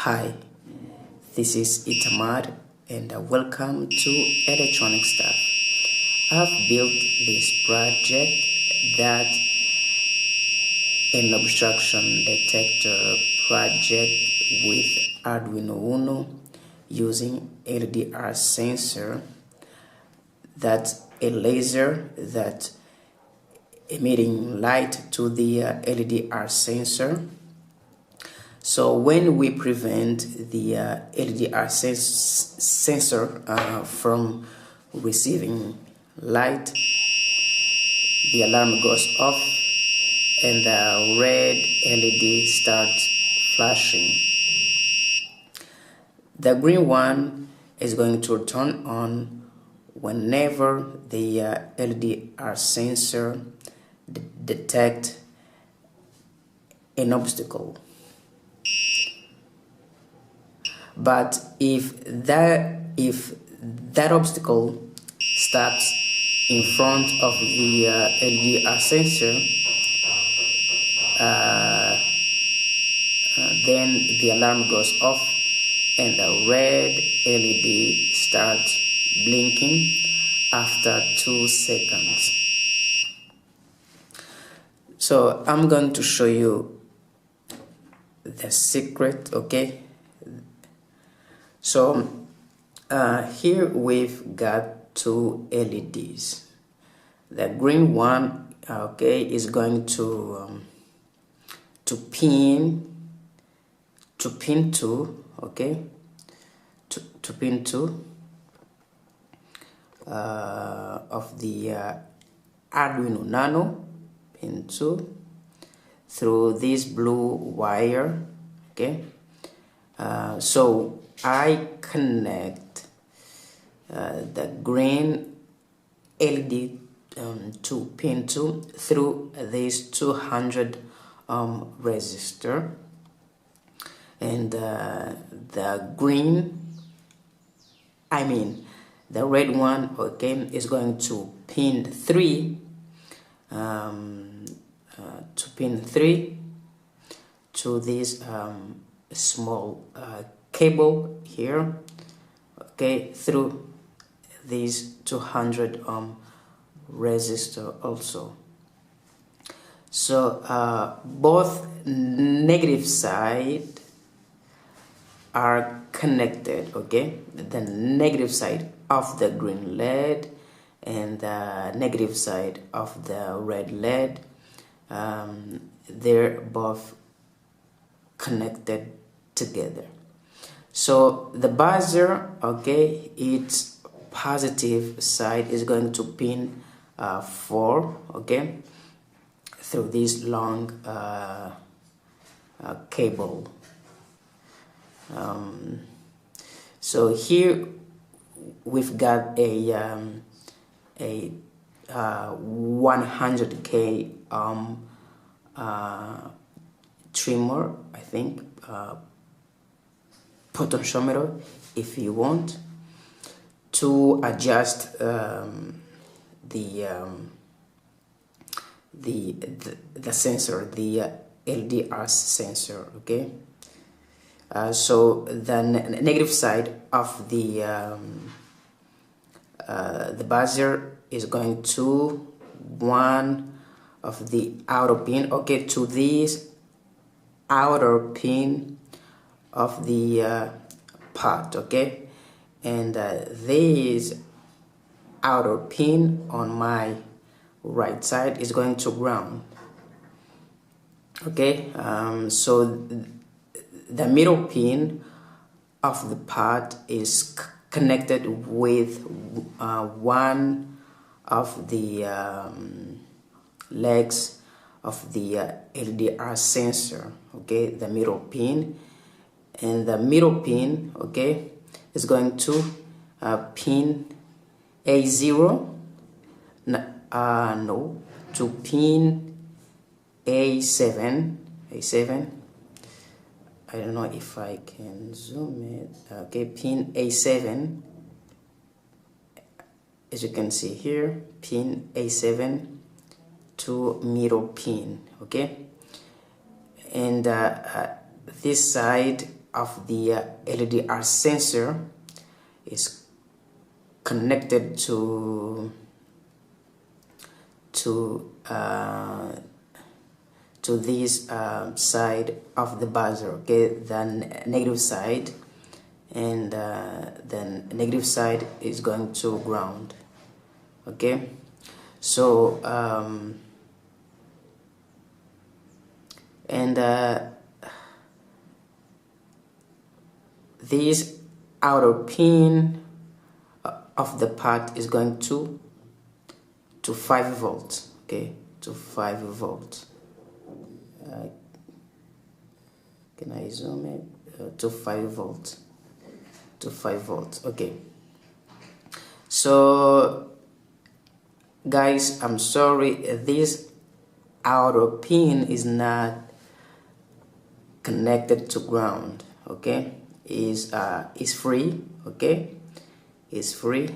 Hi, this is Itamar and welcome to Electronic Stuff. I've built this project that an obstruction detector project with Arduino Uno using LDR sensor, that's a laser that emitting light to the LDR sensor. So when we prevent the LDR sensor from receiving light, the alarm goes off and the red LED starts flashing. The green one is going to turn on whenever the LDR sensor detects an obstacle. But if that obstacle stops in front of the LDR sensor, then the alarm goes off and the red LED starts blinking after 2 seconds. So I'm going to show you the secret, okay? So here we've got 2 LEDs. The green one, okay, is going to pin to, okay, to pin 2 of the Arduino Nano, pin 2 through this blue wire, okay. So I connect the green LED to pin 2 through this 200 resistor, and the red one, okay, is going to pin 3 to this small cable here, okay, through these 200 resistor also. So both negative side are connected, okay, the negative side of the green LED and the negative side of the red LED, they're both connected together. So the buzzer, okay, its positive side is going to pin 4, okay, through this long cable. So here we've got a 100K trimmer, I think, potentiometer if you want to adjust the sensor, the LDR sensor, okay. So the negative side of the buzzer is going to one of the outer pin, okay, to this outer pin of the part, okay, and this outer pin on my right side is going to ground, okay. So the middle pin of the part is connected with one of the legs of the LDR sensor, okay, the middle pin, and the middle pin, okay, is going to pin A0, to pin A7. I don't know if I can zoom it, okay, pin A7, as you can see here, pin A7 to middle pin, okay, and this side of the LEDR sensor is connected to this side of the buzzer, okay, the negative side, and the negative side is going to ground, okay. So this outer pin of the part is going to 5 volts, okay, to 5 volts. Can I zoom it to 5 volts? To 5 volts, okay. So guys, I'm sorry, this outer pin is not connected to ground, okay. Is free, okay, is free.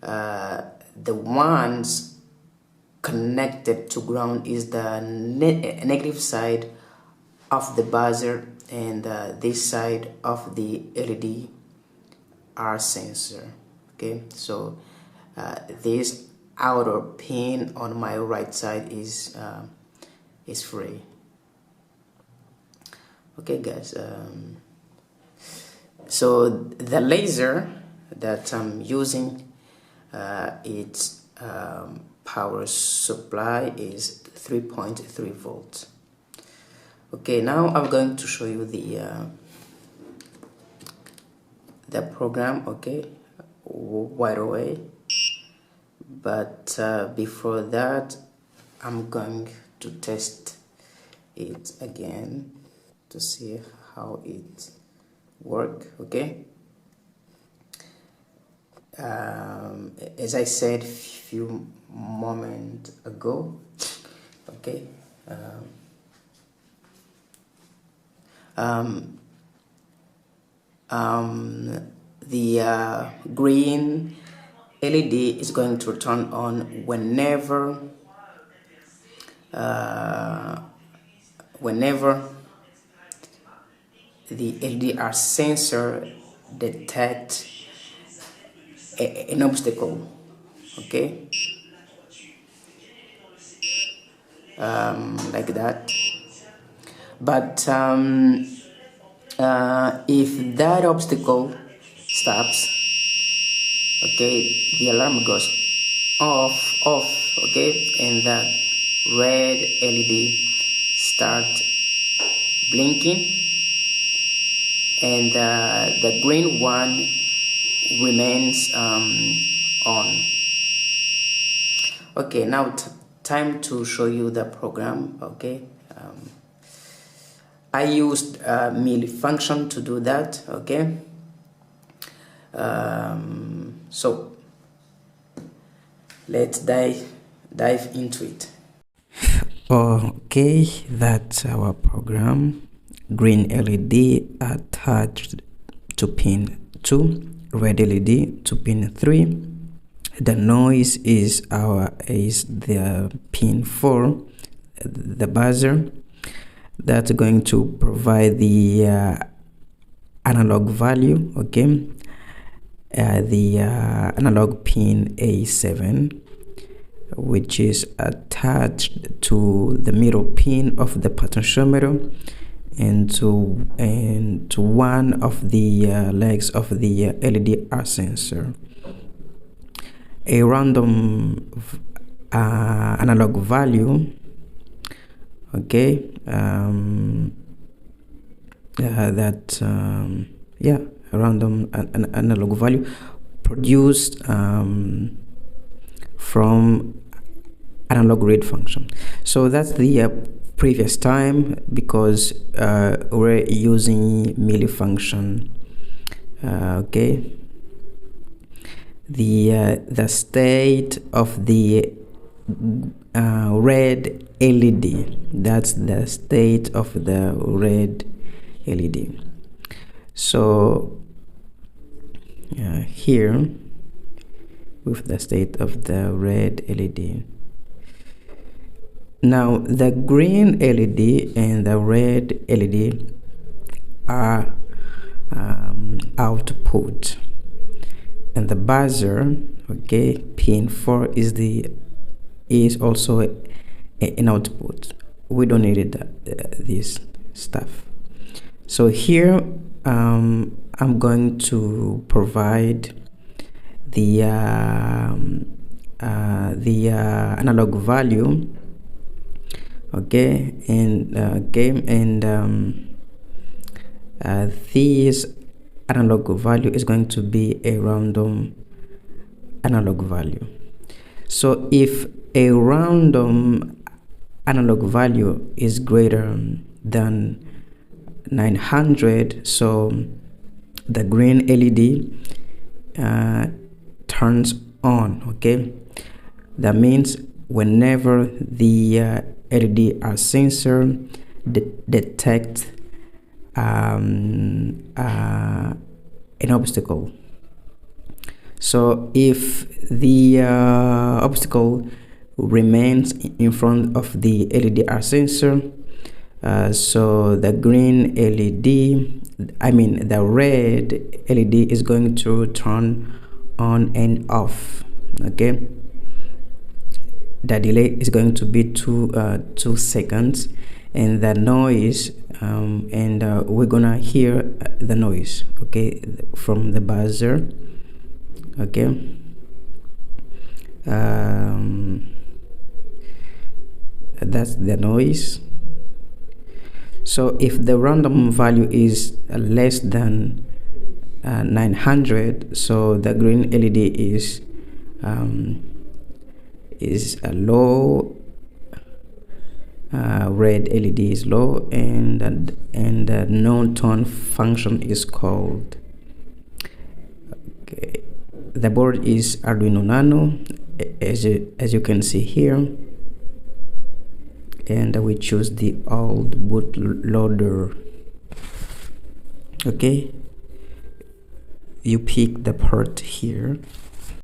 The ones connected to ground is the negative side of the buzzer and this side of the LEDR sensor, okay. So this outer pin on my right side is free, okay guys. So the laser that I'm using, its power supply is 3.3 volts. Okay, now I'm going to show you the program, okay, right away. But before that, I'm going to test it again to see how it works, okay. As I said a few moments ago, okay, the green LED is going to turn on whenever the LDR sensor detects an obstacle, okay, like that. But if that obstacle stops, okay, the alarm goes off, okay, and the red LED start blinking, and the green one remains on. Okay, now time to show you the program, okay. I used function to do that, okay. So let's dive into it. Okay, that's our program. Green LED attached to pin 2, red LED to pin 3. The noise is the pin 4, the buzzer. That's going to provide the analog value, okay. The analog pin A7, which is attached to the middle pin of the potentiometer and to one of the legs of the LEDR sensor. A random analog value, okay, a random analog value produced from analog read function. So that's the previous time, because we're using function, okay. The state of the red LED, that's the state of the red LED. So here with the state of the red LED. Now the green LED and the red LED output, and the buzzer, okay, pin 4 is also an output. We don't need this stuff. So here I'm going to provide the analog value, okay, and this analog value is going to be a random analog value. So if a random analog value is greater than 900, so the green LED turns on, okay. That means whenever the LDR sensor detects an obstacle. So if the obstacle remains in front of the LDR sensor, so the green LED, the red LED is going to turn on and off, okay. The delay is going to be 2 seconds, and the noise we're gonna hear the noise, okay, from the buzzer, okay. That's the noise. So if the random value is less than 900, so the green LED is a low, red LED is low, and the non-tone function is called. Okay, the board is Arduino Nano, as you can see here, and we choose the old bootloader. Okay, you pick the port here.